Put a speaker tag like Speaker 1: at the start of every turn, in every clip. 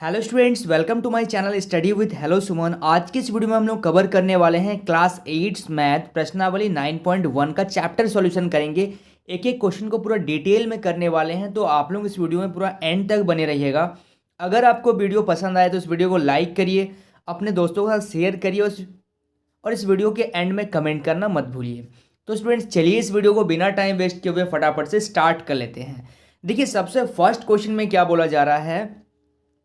Speaker 1: Hello students, welcome to my channel study with hello Suman. आज की इस वीडियो में हम लोग कवर करने वाले हैं क्लास 8 मैथ प्रश्नावली 9.1 का चैप्टर सॉल्यूशन करेंगे। एक एक क्वेश्चन को पूरा डिटेल में करने वाले हैं, तो आप लोग इस वीडियो में पूरा एंड तक बने रहिएगा। अगर आपको वीडियो पसंद आए तो इस वीडियो को लाइक करिए, अपने दोस्तों के साथ शेयर करिए और इस वीडियो के एंड में कमेंट करना मत भूलिए। तो स्टूडेंट्स, चलिए इस वीडियो को बिना टाइम वेस्ट किए हुए फटाफट से स्टार्ट कर लेते हैं। देखिए, सबसे फर्स्ट क्वेश्चन में क्या बोला जा रहा है,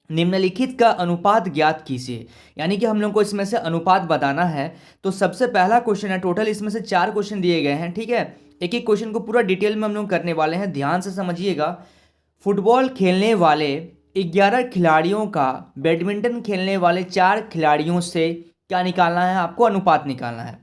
Speaker 1: निम्नलिखित का अनुपात ज्ञात कीजिए। यानी कि हम लोग को इसमें से अनुपात बताना है। तो सबसे पहला क्वेश्चन है, टोटल इसमें से 4 क्वेश्चन दिए गए हैं, ठीक है। एक एक क्वेश्चन को पूरा डिटेल में हम लोग करने वाले हैं, ध्यान से समझिएगा। फुटबॉल खेलने वाले 11 खिलाड़ियों का बैडमिंटन खेलने वाले 4 खिलाड़ियों से क्या निकालना है, आपको अनुपात निकालना है।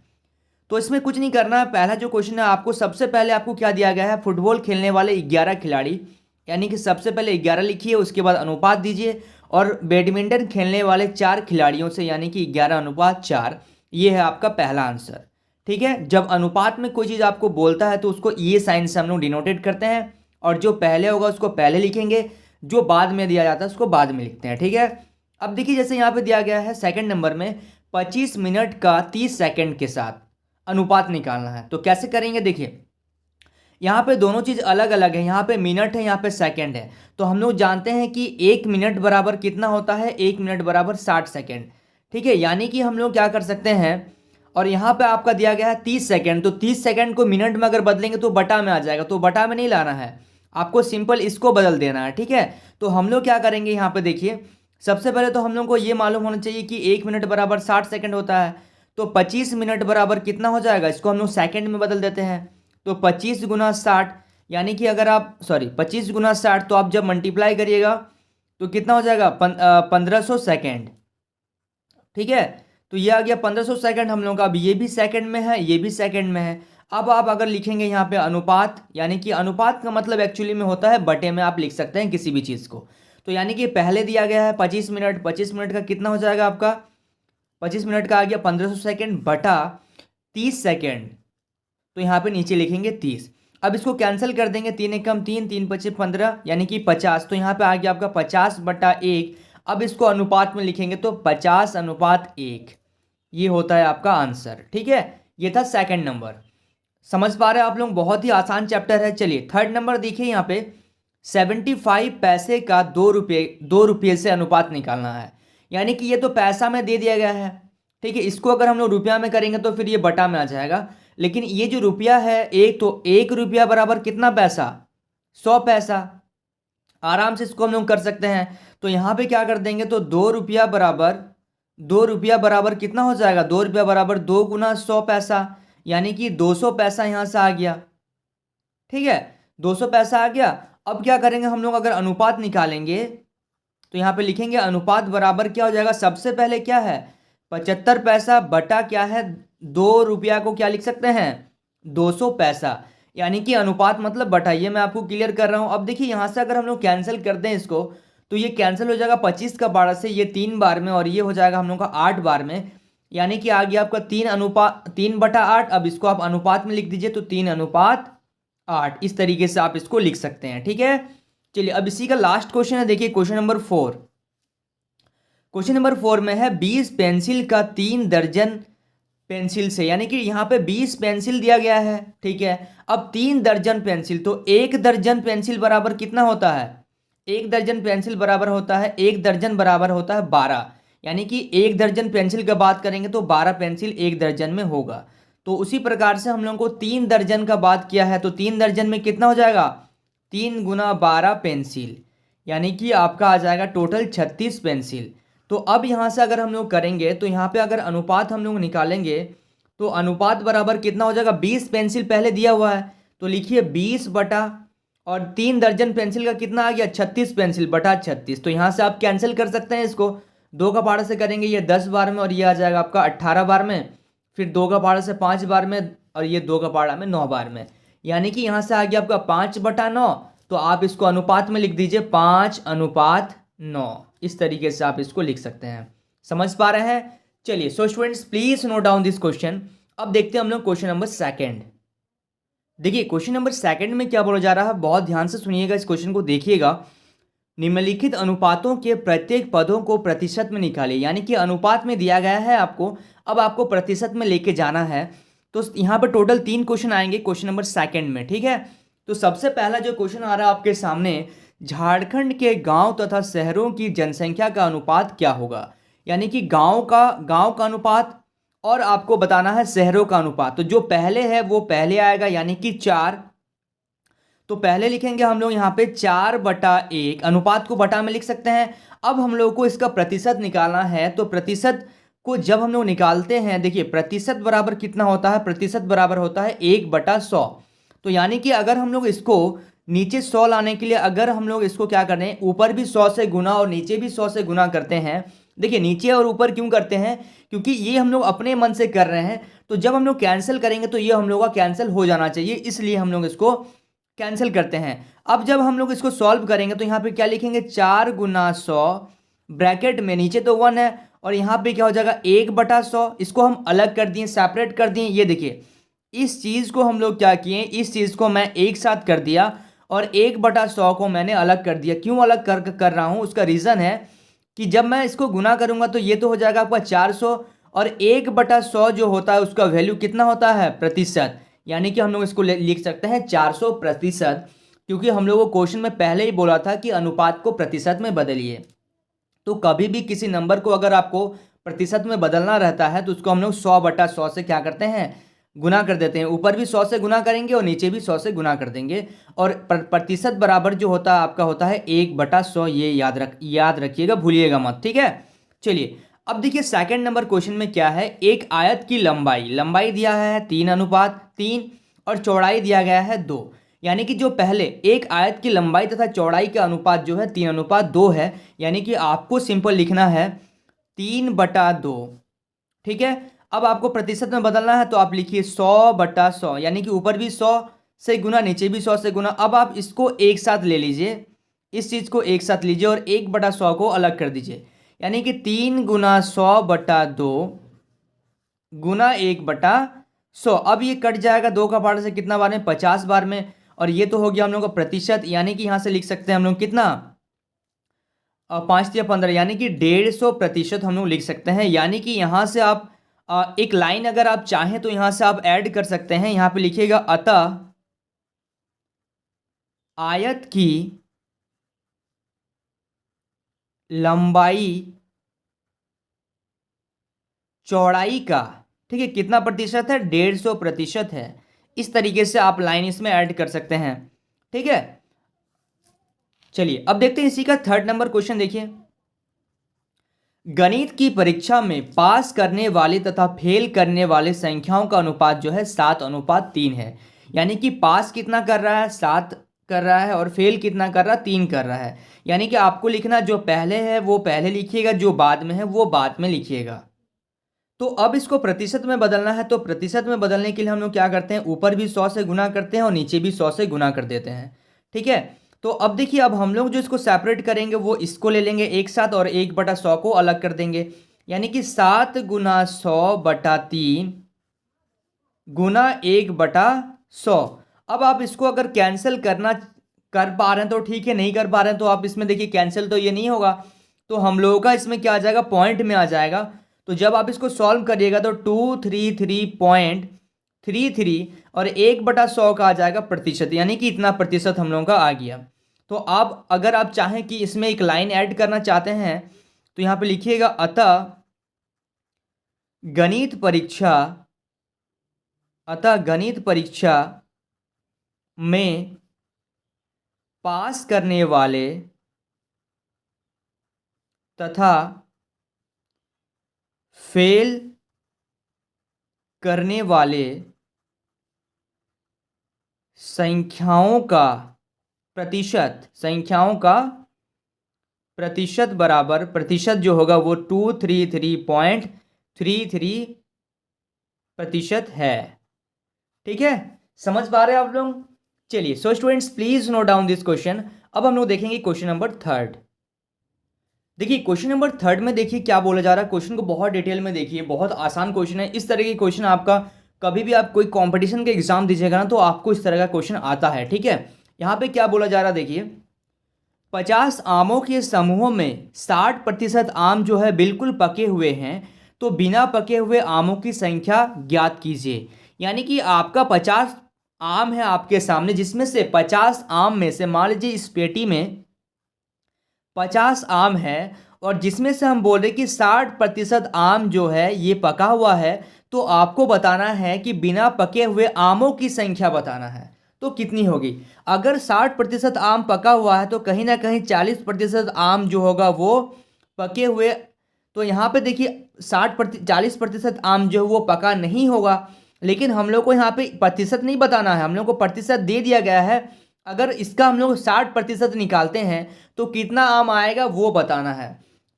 Speaker 1: तो इसमें कुछ नहीं करना है। पहला जो क्वेश्चन है, आपको सबसे पहले आपको क्या दिया गया है, फुटबॉल खेलने वाले 11 खिलाड़ी, यानी कि सबसे पहले 11 लिखिए, उसके बाद अनुपात दीजिए। और बैडमिंटन खेलने वाले 4 खिलाड़ियों से, यानी कि 11:4, ये है आपका पहला आंसर, ठीक है। जब अनुपात में कोई चीज़ आपको बोलता है तो उसको ये साइन से हम लोग डिनोटेट करते हैं, और जो पहले होगा उसको पहले लिखेंगे, जो बाद में दिया जाता है उसको बाद में लिखते हैं, ठीक है। अब देखिए, जैसे यहाँ पे दिया गया है सेकंड नंबर में 25 मिनट का 30 सेकंड के साथ अनुपात निकालना है। तो कैसे करेंगे, देखिए यहाँ पे दोनों चीज़ अलग अलग है। यहाँ पे मिनट है, यहाँ पे सेकंड है। तो हम लोग जानते हैं कि 1 मिनट बराबर कितना होता है, 1 मिनट बराबर 60 सेकंड, ठीक है। यानी कि हम लोग क्या कर सकते हैं, और यहाँ पे आपका दिया गया है 30 सेकंड, तो 30 सेकंड को मिनट में अगर बदलेंगे तो बटा में आ जाएगा, तो बटा में नहीं लाना है, आपको सिंपल इसको बदल देना है, ठीक है। तो हम लोग क्या करेंगे, यहाँ पे देखिए, सबसे पहले तो हम लोग को ये मालूम होना चाहिए कि 1 मिनट बराबर 60 सेकंड होता है। तो 25 मिनट बराबर कितना हो जाएगा, इसको हम लोग सेकंड में बदल देते हैं। तो 25 गुना 60, यानी कि अगर आप 25 गुना 60, तो आप जब मल्टीप्लाई करिएगा तो कितना हो जाएगा, 1500 सेकेंड, ठीक है। तो ये आ गया 1500 सेकेंड हम लोग का। अब ये भी सेकंड में है, ये भी सेकंड में है। अब आप अगर लिखेंगे यहाँ पे अनुपात, यानी कि अनुपात का मतलब एक्चुअली में होता है बटे में, आप लिख सकते हैं किसी भी चीज़ को। तो यानी कि पहले दिया गया है 25 मिनट, 25 मिनट का कितना हो जाएगा आपका, 25 मिनट का आ गया 1500 सेकेंड बटा 30 सेकेंड, तो यहाँ पे नीचे लिखेंगे 30। अब इसको कैंसिल कर देंगे, 3 एकम 3, 3 पच्चीस 15, यानी कि 50। तो यहाँ पे आ गया आपका 50/1। अब इसको अनुपात में लिखेंगे तो 50:1, ये होता है आपका आंसर, ठीक है। ये था सेकंड नंबर। समझ पा रहे हैं आप लोग, बहुत ही आसान चैप्टर है। चलिए थर्ड नंबर देखिए, यहाँ पे 75 पैसे का 2 रुपये से अनुपात निकालना है। यानी कि ये तो पैसा में दे दिया गया है, ठीक है। इसको अगर हम लोग रुपया में करेंगे तो फिर ये बटा में आ जाएगा। लेकिन ये जो रुपया है, एक तो 1 रुपया बराबर कितना पैसा, 100 पैसा। आराम से इसको हम लोग कर सकते हैं। तो यहाँ पे क्या कर देंगे, तो 2 रुपया बराबर कितना हो जाएगा, 2 रुपया बराबर 2 गुना 100 पैसा, यानी कि 200 पैसा यहाँ से आ गया, ठीक है। 200 पैसा आ गया। अब क्या करेंगे हम लोग, अगर अनुपात निकालेंगे तो यहाँ पे लिखेंगे अनुपात बराबर क्या हो जाएगा, सबसे पहले क्या है, 75 पैसा बटा क्या है, 2 रुपया को क्या लिख सकते हैं, 200 पैसा। यानी कि अनुपात मतलब बटा, ये मैं आपको क्लियर कर रहा हूँ। अब देखिए, यहाँ से अगर हम लोग कैंसिल कर दें इसको, तो ये कैंसिल हो जाएगा 25 का 12 से, ये 3 बार में, और ये हो जाएगा हम लोग का 8 बार में। यानी कि आ गया आपका 3/8। अब इसको आप अनुपात में लिख दीजिए, तो 3/8। इस तरीके से आप इसको लिख सकते हैं, ठीक है। चलिए, अब इसी का लास्ट क्वेश्चन है, देखिए क्वेश्चन नंबर 4। क्वेश्चन नंबर 4 में है 20 पेंसिल का 3 दर्जन पेंसिल से, यानी कि यहाँ पे 20 पेंसिल दिया गया है, ठीक है। अब 3 दर्जन पेंसिल, तो 1 दर्जन पेंसिल बराबर कितना होता है, 1 दर्जन पेंसिल बराबर होता है, 1 दर्जन बराबर होता है 12। यानी कि 1 दर्जन पेंसिल का बात करेंगे तो 12 पेंसिल 1 दर्जन में होगा। तो उसी प्रकार से हम लोगों को 3 दर्जन का बात किया है, तो 3 दर्जन में कितना हो जाएगा, 3 गुना 12 पेंसिल, यानी कि आपका आ जाएगा टोटल 36 पेंसिल। तो अब यहाँ से अगर हम लोग करेंगे, तो यहाँ पे अगर अनुपात हम लोग निकालेंगे तो अनुपात बराबर कितना हो जाएगा, 20 पेंसिल पहले दिया हुआ है, तो लिखिए 20 बटा, और 3 दर्जन पेंसिल का कितना आ गया, 36 पेंसिल बटा 36। तो यहाँ से आप कैंसिल कर सकते हैं इसको, 2 का पारा से करेंगे ये 10 बार में, और ये आ जाएगा आपका 18 बार में। फिर 2 का पारा से 5 बार में, और ये 2 का पारा में 9 बार में। यानी कि यहाँ से आ गया आपका 5/9। तो आप इसको अनुपात में लिख दीजिए 5/9। इस तरीके से आप इसको लिख सकते हैं। समझ पा रहे हैं। चलिए, so students please note down this question. अब देखते हैं हम लोग क्वेश्चन नंबर सेकंड। देखिए क्वेश्चन नंबर सेकंड में क्या बोला जा रहा है, बहुत ध्यान से सुनिएगा, इस क्वेश्चन को देखिएगा। निम्नलिखित अनुपातों के प्रत्येक पदों को प्रतिशत में निकालिए, यानी कि अनुपात में दिया गया है आपको, अब आपको प्रतिशत में लेके जाना है। तो यहाँ पर टोटल 3 क्वेश्चन आएंगे क्वेश्चन नंबर सेकंड में, ठीक है। तो सबसे पहला जो क्वेश्चन आ रहा है आपके सामने, झारखंड के गांव तथा शहरों की जनसंख्या का अनुपात क्या होगा, यानी कि गांव का अनुपात और आपको बताना है शहरों का अनुपात। तो जो पहले है वो पहले आएगा, यानी कि 4। तो पहले लिखेंगे हम लोग यहाँ पे 4/1, अनुपात को बटा में लिख सकते हैं। अब हम लोग को इसका प्रतिशत निकालना है, तो प्रतिशत को जब हम लोग निकालते हैं, देखिए प्रतिशत बराबर कितना होता है, प्रतिशत बराबर होता है 1/100। तो यानी कि अगर हम लोग इसको नीचे 100 लाने के लिए अगर हम लोग इसको क्या कर रहे हैं, ऊपर भी 100 से गुना और नीचे भी 100 से गुना करते हैं। देखिए नीचे और ऊपर क्यों करते हैं, क्योंकि ये हम लोग अपने मन से कर रहे हैं। तो जब हम लोग कैंसिल करेंगे तो ये हम लोग का कैंसिल हो जाना चाहिए, इसलिए हम लोग इसको कैंसिल करते हैं। अब जब हम लोग इसको सॉल्व करेंगे तो यहाँ पे क्या लिखेंगे, 4 × 100 ब्रैकेट में नीचे तो 1 है और यहाँ पे क्या हो जाएगा 1/100। इसको हम अलग कर दिए, सेपरेट कर दिए। ये देखिए इस चीज़ को हम लोग क्या किए, इस चीज़ को मैं एक साथ कर दिया और 1/100 को मैंने अलग कर दिया। क्यों अलग कर रहा हूँ, उसका रीज़न है कि जब मैं इसको गुना करूँगा तो ये तो हो जाएगा आपका 400 और 1/100 जो होता है उसका वैल्यू कितना होता है, प्रतिशत। यानी कि हम लोग इसको लिख सकते हैं 400%, क्योंकि हम लोगों को क्वेश्चन में पहले ही बोला था कि अनुपात को प्रतिशत में बदलिए। तो कभी भी किसी नंबर को अगर आपको प्रतिशत में बदलना रहता है तो उसको हम लोग 100/100 से क्या करते हैं, गुना कर देते हैं। ऊपर भी 100 से गुना करेंगे और नीचे भी 100 से गुना कर देंगे। और प्रतिशत बराबर जो होता है आपका होता है 1/100। ये याद रखिएगा, भूलिएगा मत, ठीक है। चलिए अब देखिए सेकंड नंबर क्वेश्चन में क्या है, एक आयत की लंबाई दिया है 3:3 और चौड़ाई दिया गया है 2। यानी कि जो पहले एक आयत की लंबाई तथा चौड़ाई का अनुपात जो है 3:2 है, यानी कि आपको सिंपल लिखना है 3/2, ठीक है। अब आपको प्रतिशत में बदलना है तो आप लिखिए 100/100, यानी कि ऊपर भी 100 से गुना नीचे भी 100 से गुना। अब आप इसको एक साथ ले लीजिए, इस चीज़ को एक साथ लीजिए और 1/100 को अलग कर दीजिए, यानी कि 3 × 100/2 गुना 1/100। अब ये कट जाएगा 2 का बार से कितना बार में, 50 बार में। और ये तो हो गया हम लोग का प्रतिशत, यानी कि यहाँ से लिख सकते हैं हम लोग कितना, 5 या 15, यानी कि 150% हम लोग लिख सकते हैं। यानी कि यहाँ से आप एक लाइन अगर आप चाहें तो यहाँ से आप ऐड कर सकते हैं। यहाँ पे लिखिएगा अतः आयत की लंबाई चौड़ाई का, ठीक है, कितना प्रतिशत है, 150% है। इस तरीके से आप लाइन इसमें ऐड कर सकते हैं, ठीक है। चलिए अब देखते हैं इसी का थर्ड नंबर क्वेश्चन। देखिए गणित की परीक्षा में पास करने वाले तथा फेल करने वाले संख्याओं का अनुपात जो है 7:3 है। यानी कि पास कितना कर रहा है, 7 कर रहा है, और फेल कितना कर रहा है, 3 कर रहा है। यानी कि आपको लिखना जो पहले है वो पहले लिखिएगा, जो बाद में है वो बाद में लिखिएगा। तो अब इसको प्रतिशत में बदलना है, तो प्रतिशत में बदलने के लिए हम लोग क्या करते हैं, ऊपर भी 100 से गुना करते हैं और नीचे भी 100 से गुना कर देते हैं, ठीक है। तो अब देखिए अब हम लोग जो इसको सेपरेट करेंगे वो इसको ले लेंगे एक साथ और 1/100 को अलग कर देंगे, यानी कि 7 × 100/3 गुना 1/100। अब आप इसको अगर कैंसिल कर पा रहे हैं तो ठीक है, नहीं कर पा रहे हैं तो आप इसमें देखिए कैंसिल तो ये नहीं होगा, तो हम लोगों का इसमें क्या आ जाएगा, पॉइंट में आ जाएगा। तो जब आप इसको सॉल्व करिएगा तो 233.33 और 1/100 का आ जाएगा प्रतिशत, यानी कि इतना प्रतिशत हम लोगों का आ गया। तो आप अगर आप चाहें कि इसमें एक लाइन ऐड करना चाहते हैं तो यहाँ पे लिखिएगा अतः गणित परीक्षा में पास करने वाले तथा फेल करने वाले संख्याओं का प्रतिशत बराबर प्रतिशत जो होगा वो 233.33% है, ठीक है। समझ पा रहे हैं आप लोग। चलिए so students please note down this question. अब हम लोग देखेंगे क्वेश्चन नंबर थर्ड। देखिए क्वेश्चन नंबर थर्ड में देखिए क्या बोला जा रहा है, क्वेश्चन को बहुत डिटेल में देखिए, बहुत आसान क्वेश्चन है। इस तरह के क्वेश्चन आपका कभी भी आप कोई कंपटीशन के एग्जाम दीजिएगा ना तो आपको इस तरह का क्वेश्चन आता है, ठीक है। यहाँ पे क्या बोला जा रहा है देखिए, 50 आमों के समूह में 60% आम जो है बिल्कुल पके हुए हैं, तो बिना पके हुए आमों की संख्या ज्ञात कीजिए। यानी कि आपका 50 आम है आपके सामने, जिसमें से 50 आम में से मान लीजिए इस पेटी में 50 आम है, और जिसमें से हम बोल रहे कि 60% आम जो है ये पका हुआ है, तो आपको बताना है कि बिना पके हुए आमों की संख्या बताना है, तो कितनी होगी। अगर 60% आम पका हुआ है तो कहीं ना कहीं 40% आम जो होगा वो पके हुए, तो यहाँ पे देखिए 40% आम जो है वो पका नहीं होगा। लेकिन हम लोग को यहाँ पे प्रतिशत नहीं बताना है, हम लोग को प्रतिशत दे दिया गया है। अगर इसका हम लोग 60% निकालते हैं तो कितना आम आएगा वो बताना है।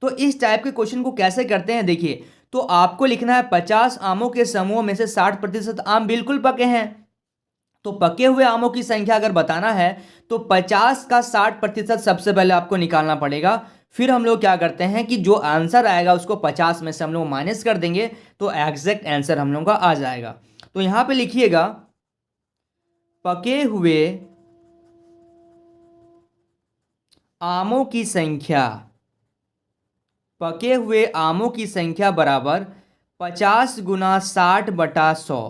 Speaker 1: तो इस टाइप के क्वेश्चन को कैसे करते हैं देखिए, तो आपको लिखना है 50 आमों के समूह में से 60% आम बिल्कुल पके हैं। तो पके हुए आमों की संख्या अगर बताना है तो 50 का 60% सबसे पहले आपको निकालना पड़ेगा। फिर हम लोग क्या करते हैं कि जो आंसर आएगा उसको 50 में से हम लोग माइनस कर देंगे, तो एग्जैक्ट आंसर हम लोग का आ जाएगा। तो यहां पे लिखिएगा पके हुए आमों की संख्या, पके हुए आमों की संख्या बराबर 50 गुना 60/100।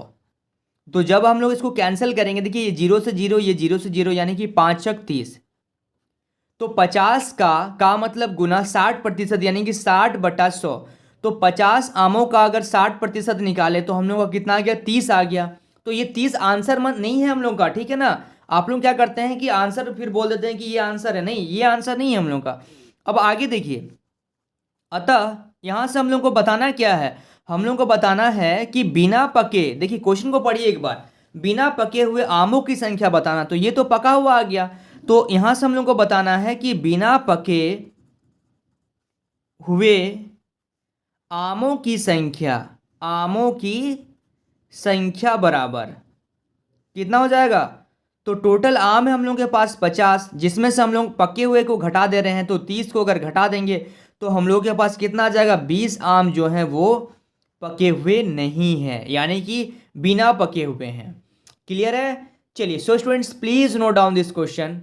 Speaker 1: तो जब हम लोग इसको कैंसिल करेंगे, देखिए ये 0 से 0, ये 0 से 0, यानी कि 5 छक 30। तो 50 का मतलब गुना 60%, यानी कि 60/100। तो 50 आमों का अगर 60% निकाले तो हम लोग का कितना आ गया, 30 आ गया। तो ये 30 आंसर नहीं है हम लोग का, ठीक है ना। आप लोग क्या करते हैं कि आंसर फिर बोल देते हैं कि ये आंसर है, नहीं ये आंसर नहीं है हम लोग का। अब आगे देखिए, अतः यहां से हम लोग को बताना क्या है, हम लोग को बताना है कि बिना पके, देखिए क्वेश्चन को पढ़िए एक बार, बिना पके हुए आमों की संख्या बताना। तो ये तो पका हुआ आ गया, तो यहां से हम लोग को बताना है कि बिना पके हुए आमों की संख्या, आमों की संख्या बराबर कितना हो जाएगा। तो टोटल आम है हम लोग के पास 50, जिसमें से हम लोग पके हुए को घटा दे रहे हैं, तो 30 को अगर घटा देंगे तो हम लोग के पास कितना आ जाएगा, 20 आम जो हैं वो पके हुए नहीं है, यानी कि बिना पके हुए हैं। क्लियर है। चलिए, so students please note down this question.